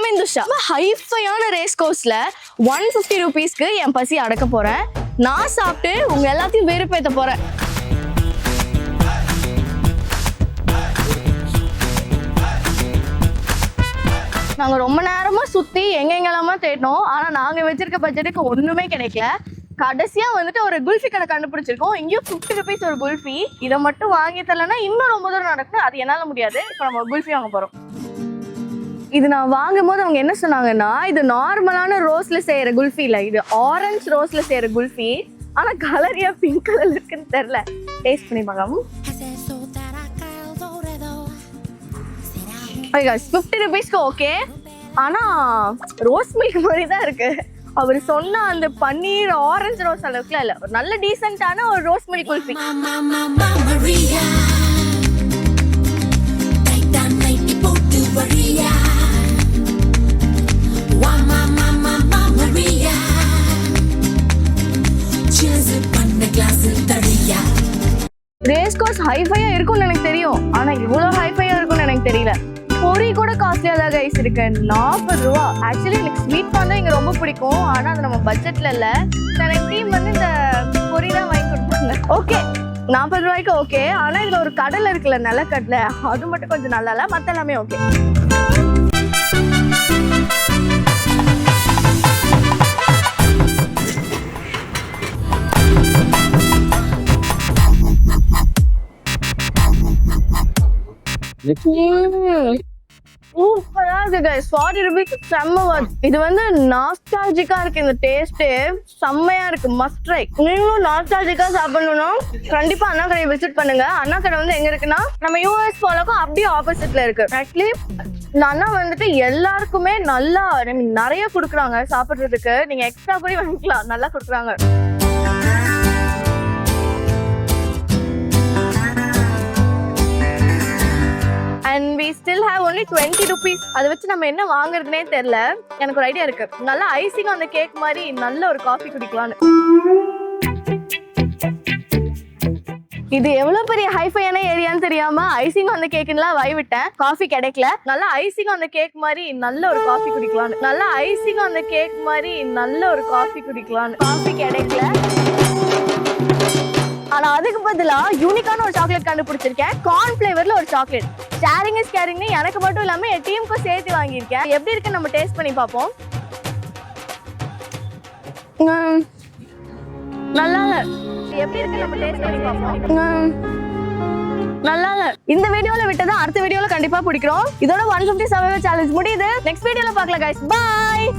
பிந்துஷா. ஹைஃபையான race கோர்ஸ்ல 150 rupeesக்கு என் பசி அடக்க போறேன். நான் சாப்பிட்டு உங்க எல்லாத்தையும் வெறுப்பேத்த போறேன். நாங்க ரொம்ப நேரமா சுத்தி எங்கெங்கெல்லாமா தேடினோம். ஆனா நாங்க வச்சிருக்க பட்ஜெட்டுக்கு ஒண்ணுமே கிடைக்கல. கடைசியா வந்துட்டு ஒரு குல்ஃபி கடை கண்டுபிடிச்சிருக்கோம். இங்கேயும் 50 rupees ஒரு குல்ஃபி. இதை மட்டும் வாங்கி தரலன்னா இன்னும் ரொம்ப தூரம் நடக்குது. அது என்னால முடியாது. இப்போ நம்ம குல்ஃபி வாங்க போறோம். இது நான் வாங்கும் போது அவங்க என்ன சொன்னாங்கன்னா, இது நார்மலான ரோஸ்ல செய்யற குல்ஃபி இல்ல, இது ஆரஞ்சு ரோஸ்ல செய்யற குல்ஃபி. ஆனா கலர் ஏன் பிங்க் கலர்ல இருக்குன்னு தெரியல. டேஸ்ட் பண்ணி பார்க்கலாம். 50 rupeesக்கு ஓகே. ஆனா ரோஸ் மில்க் மாதிரி தான் இருக்கு. அவர் சொன்ன அந்த பன்னீர் ஆரஞ்சு ரோஸ் அளவுக்குலாம் இல்ல. ஒரு நல்ல டீசென்ட்டான ஒரு rose milk kulfi. Race course ஹைஃபையா இருக்கும்னு எனக்கு தெரியும். ஆனா இவ்வளவு ஹைஃபையா இருக்கும்னு எனக்கு தெரியல. பொரி கூட காஸ்ட்லியா தான் கைஸ் இருக்கு. 40 ரூபா. ஆக்சுவலி எனக்கு ஸ்வீட் கார்ன் தான் இங்க ரொம்ப பிடிக்கும். ஆனா அது நம்ம பட்ஜெட்ல இல்ல. எனக்கு டீம் வந்து இந்த பொரி தான் வாங்கி கொடுத்தாங்க. ஓகே 40 ரூபாய்க்கு ஓகே. ஆனா இதுல ஒரு கடலை இருக்குல்ல, நிலக்கடலை, அது மட்டும் கொஞ்சம் நல்லா இல்ல. மத்த எல்லாமே ஓகே. சூப்பரா இருக்கு guys. 40 rupees செம்ம வர்த். இது வந்து நாஸ்டால்ஜிக்கா இருக்கு. இந்த டேஸ்ட் செம்மையா இருக்கு. Must try. நீங்களும் நாஸ்டால்ஜிக்கா சாப்பிடணும்னா கண்டிப்பா அண்ணா கடை விசிட் பண்ணுங்க. அண்ணா கடை வந்து எங்க இருக்குன்னா நம்ம யூஎஸ் போலக்கும் அப்படியே ஆப்போசிட்ல இருக்கு. ஆக்சுவலி இந்த அண்ணா வந்துட்டு எல்லாருக்குமே நல்லா நிறைய கொடுக்குறாங்க சாப்பிடுறதுக்கு. நீங்க எக்ஸ்ட்ரா கூட வாங்கிக்கலாம். நல்லா கொடுக்குறாங்க. And we still have only 20 rupees. அதை வச்சு நம்ம என்ன வாங்குறதுனே தெரியல. எனக்கு ஒரு ஐடியா இருக்கு. நல்ல ஐசிங் அந்த கேக் மாதிரி நல்ல ஒரு காஃபி குடிக்கலாம்னு. இது எவ்வளவு பெரிய ஹைஃபையான ஏரியான்னு தெரியாம ஐசிங் அந்த கேக்குலாம் வாய் விட்டேன். காஃபி கிடைக்கல. நல்ல ஐசிங் அந்த கேக் மாதிரி நல்ல ஒரு காஃபி குடிக்கலாம்னு. நல்ல ஐசிங் அந்த கேக் மாதிரி நல்ல ஒரு காஃபி குடிக்கலாம்னு. காஃபி கிடைக்கல. ஆனா அதுக்கு பதிலா யூனிக்கான ஒரு சாக்லேட் கண்டுபிடிச்சிருக்கேன். கார்ன் ஃபிளேவர்ல ஒரு சாக்லேட். ஷேரிங் இஸ் கேரிங்னு எனக்கு மட்டும் இல்லாம என் டீமுக்கும் சேர்த்து வாங்கியிருக்கேன். எப்படி இருக்குன்னு நம்ம டேஸ்ட் பண்ணி பார்ப்போம். நல்லா இல்ல. எப்படி இருக்கு நம்ம டேஸ்ட் பண்ணி பார்ப்போம். நல்லா இல்ல. இந்த வீடியோல விட்டதை அடுத்த வீடியோல கண்டிப்பா பிடிக்கிறோம். இதோட 150 சர்வைவல் சேலஞ்ச் முடியுது. நெக்ஸ்ட் வீடியோல பார்க்கலாம் guys. Bye.